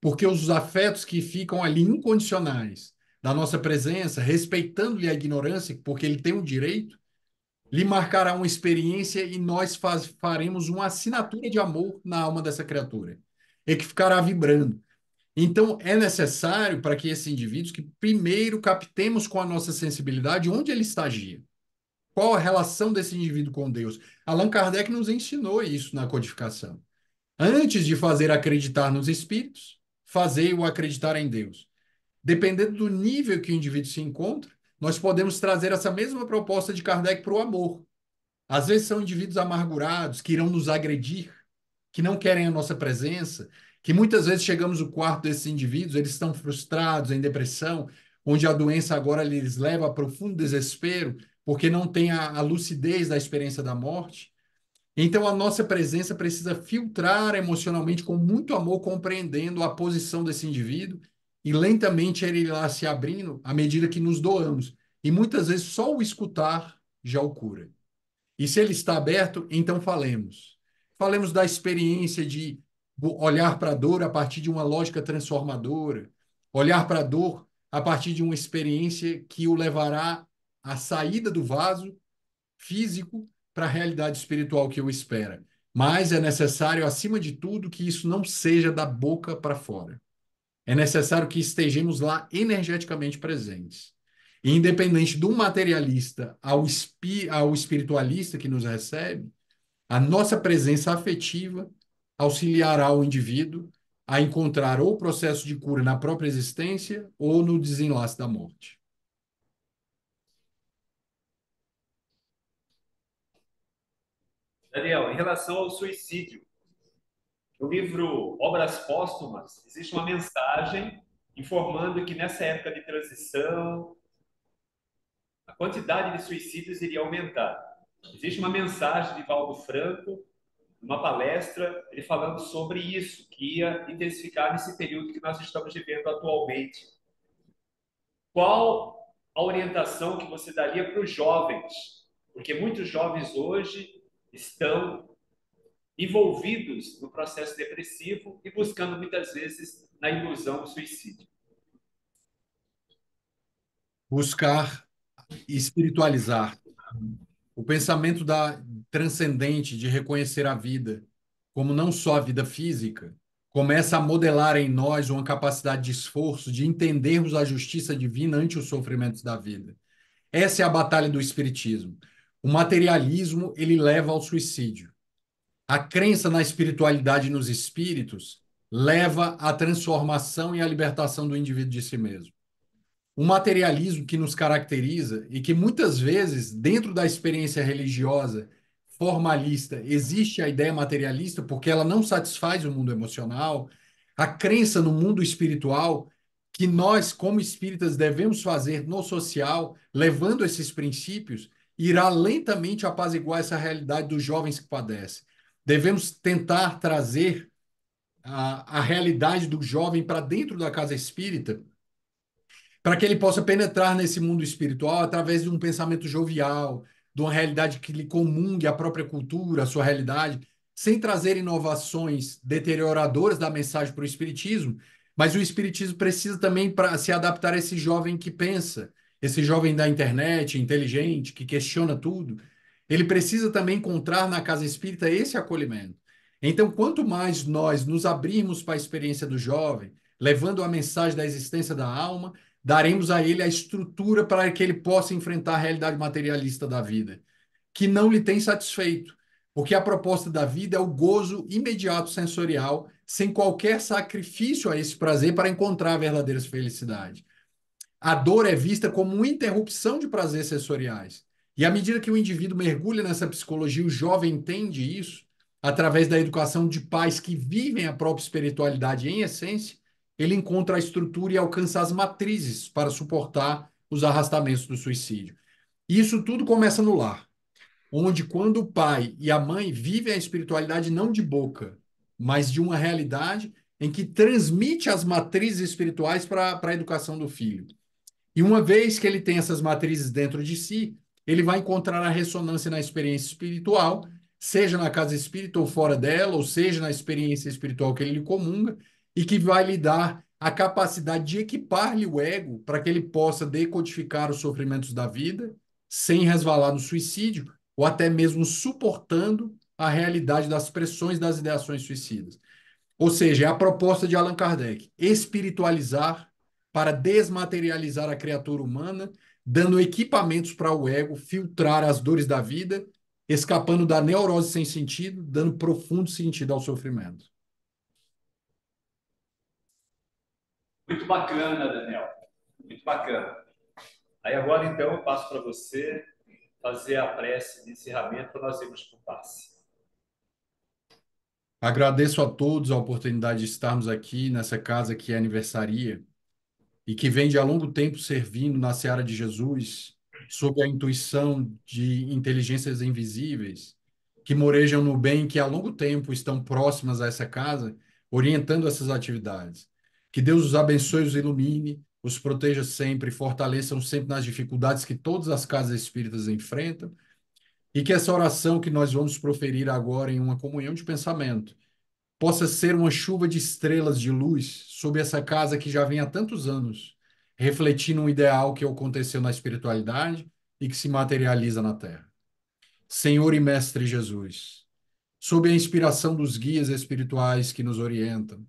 porque os afetos que ficam ali incondicionais da nossa presença, respeitando-lhe a ignorância, porque ele tem o direito, lhe marcará uma experiência e nós faremos uma assinatura de amor na alma dessa criatura, e que ficará vibrando. Então, é necessário para que esses indivíduos que primeiro captemos com a nossa sensibilidade onde ele estagia. Qual a relação desse indivíduo com Deus? Allan Kardec nos ensinou isso na codificação. Antes de fazer acreditar nos espíritos, fazer-o acreditar em Deus. Dependendo do nível que o indivíduo se encontra, nós podemos trazer essa mesma proposta de Kardec para o amor. Às vezes são indivíduos amargurados que irão nos agredir, que não querem a nossa presença, que muitas vezes chegamos no quarto desses indivíduos, eles estão frustrados, em depressão, onde a doença agora lhes leva a profundo desespero, porque não tem a lucidez da experiência da morte. Então, a nossa presença precisa filtrar emocionalmente com muito amor, compreendendo a posição desse indivíduo, e lentamente ele irá se abrindo à medida que nos doamos. E muitas vezes só o escutar já o cura. E se ele está aberto, então falemos. Falemos da experiência de olhar para a dor a partir de uma lógica transformadora, olhar para a dor a partir de uma experiência que o levará à saída do vaso físico para a realidade espiritual que o espera. Mas é necessário, acima de tudo, que isso não seja da boca para fora. É necessário que estejamos lá energeticamente presentes. E independente do materialista ao espiritualista que nos recebe, a nossa presença afetiva auxiliará o indivíduo a encontrar ou o processo de cura na própria existência ou no desenlace da morte. Daniel, em relação ao suicídio, no livro Obras Póstumas, existe uma mensagem informando que nessa época de transição, a quantidade de suicídios iria aumentar. Existe uma mensagem de Valdo Franco, uma palestra, ele falando sobre isso, que ia intensificar nesse período que nós estamos vivendo atualmente. Qual a orientação que você daria para os jovens? Porque muitos jovens hoje estão envolvidos no processo depressivo e buscando muitas vezes na ilusão do suicídio. Buscar espiritualizar. O pensamento transcendente de reconhecer a vida como não só a vida física, começa a modelar em nós uma capacidade de esforço, de entendermos a justiça divina ante os sofrimentos da vida. Essa é a batalha do espiritismo. O materialismo, ele leva ao suicídio. A crença na espiritualidade e nos espíritos leva à transformação e à libertação do indivíduo de si mesmo. O materialismo que nos caracteriza e que muitas vezes, dentro da experiência religiosa formalista, existe a ideia materialista porque ela não satisfaz o mundo emocional, a crença no mundo espiritual que nós, como espíritas, devemos fazer no social, levando esses princípios, irá lentamente apaziguar essa realidade dos jovens que padecem. Devemos tentar trazer a realidade do jovem para dentro da casa espírita, para que ele possa penetrar nesse mundo espiritual através de um pensamento jovial, de uma realidade que lhe comungue a própria cultura, a sua realidade, sem trazer inovações deterioradoras da mensagem para o espiritismo, Mas o espiritismo precisa também para se adaptar a esse jovem que pensa, esse jovem da internet, inteligente, que questiona tudo. Ele precisa também encontrar na casa espírita esse acolhimento. Então, quanto mais nós nos abrirmos para a experiência do jovem, levando a mensagem da existência da alma, daremos a ele a estrutura para que ele possa enfrentar a realidade materialista da vida, que não lhe tem satisfeito. Porque a proposta da vida é o gozo imediato sensorial, sem qualquer sacrifício a esse prazer para encontrar a verdadeira felicidade. A dor é vista como uma interrupção de prazeres sensoriais. E à medida que o indivíduo mergulha nessa psicologia, o jovem entende isso, através da educação de pais que vivem a própria espiritualidade em essência, ele encontra a estrutura e alcança as matrizes para suportar os arrastamentos do suicídio. E isso tudo começa no lar, onde quando o pai e a mãe vivem a espiritualidade não de boca, mas de uma realidade em que transmite as matrizes espirituais para a educação do filho. E uma vez que ele tem essas matrizes dentro de si, ele vai encontrar a ressonância na experiência espiritual, seja na casa espírita ou fora dela, ou seja na experiência espiritual que ele comunga, e que vai lhe dar a capacidade de equipar-lhe o ego para que ele possa decodificar os sofrimentos da vida sem resvalar no suicídio, ou até mesmo suportando a realidade das pressões das ideações suicidas. Ou seja, é a proposta de Allan Kardec: espiritualizar para desmaterializar a criatura humana, dando equipamentos para o ego filtrar as dores da vida, escapando da neurose sem sentido, dando profundo sentido ao sofrimento. Muito bacana, Daniel. Muito bacana. Aí agora, então, eu passo para você fazer a prece de encerramento para nós irmos para o passe. Agradeço a todos a oportunidade de estarmos aqui nessa casa que é aniversaria e que vem de há longo tempo servindo na seara de Jesus, sob a intuição de inteligências invisíveis, que morejam no bem, que há longo tempo estão próximas a essa casa, orientando essas atividades. Que Deus os abençoe, os ilumine, os proteja sempre, fortaleçam sempre nas dificuldades que todas as casas espíritas enfrentam, e que essa oração que nós vamos proferir agora em uma comunhão de pensamento possa ser uma chuva de estrelas de luz sobre essa casa que já vem há tantos anos, refletindo um ideal que aconteceu na espiritualidade e que se materializa na Terra. Senhor e Mestre Jesus, sob a inspiração dos guias espirituais que nos orientam,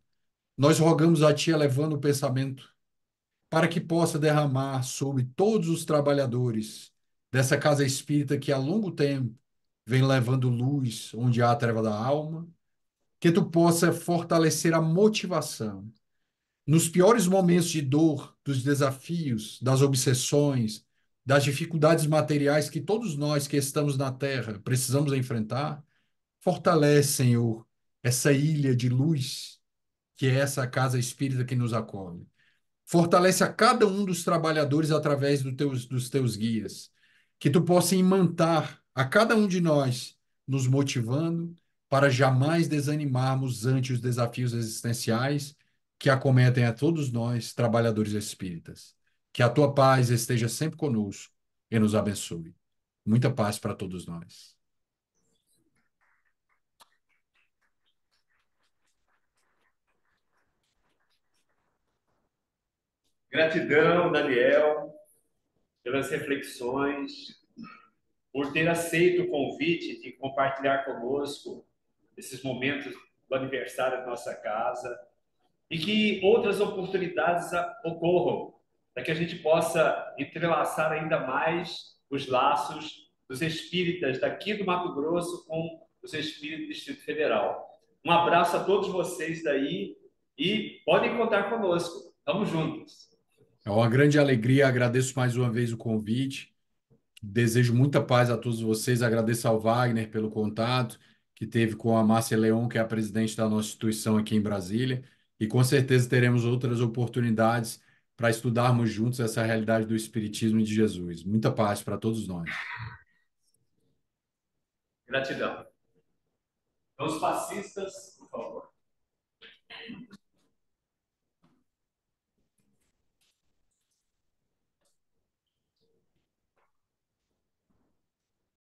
nós rogamos a Ti elevando o pensamento para que possa derramar sobre todos os trabalhadores dessa casa espírita que há longo tempo vem levando luz onde há a treva da alma, que tu possa fortalecer a motivação nos piores momentos de dor, dos desafios, das obsessões, das dificuldades materiais que todos nós que estamos na Terra precisamos enfrentar. Fortalece, Senhor, essa ilha de luz que é essa casa espírita que nos acolhe. Fortalece a cada um dos trabalhadores através dos teus guias. Que tu possa imantar a cada um de nós, nos motivando para jamais desanimarmos ante os desafios existenciais que acometem a todos nós, trabalhadores espíritas. Que a tua paz esteja sempre conosco e nos abençoe. Muita paz para todos nós. Gratidão, Daniel, pelas reflexões, por ter aceito o convite de compartilhar conosco esses momentos do aniversário da nossa casa e que outras oportunidades ocorram para que a gente possa entrelaçar ainda mais os laços dos espíritas daqui do Mato Grosso com os espíritos do Distrito Federal. Um abraço a todos vocês daí e podem contar conosco. Estamos juntos. É uma grande alegria, agradeço mais uma vez o convite. Desejo muita paz a todos vocês. Agradeço ao Wagner pelo contato que teve com a Márcia Leon, que é a presidente da nossa instituição aqui em Brasília. E com certeza teremos outras oportunidades para estudarmos juntos essa realidade do Espiritismo e de Jesus. Muita paz para todos nós. Gratidão. Então, os passistas, por favor.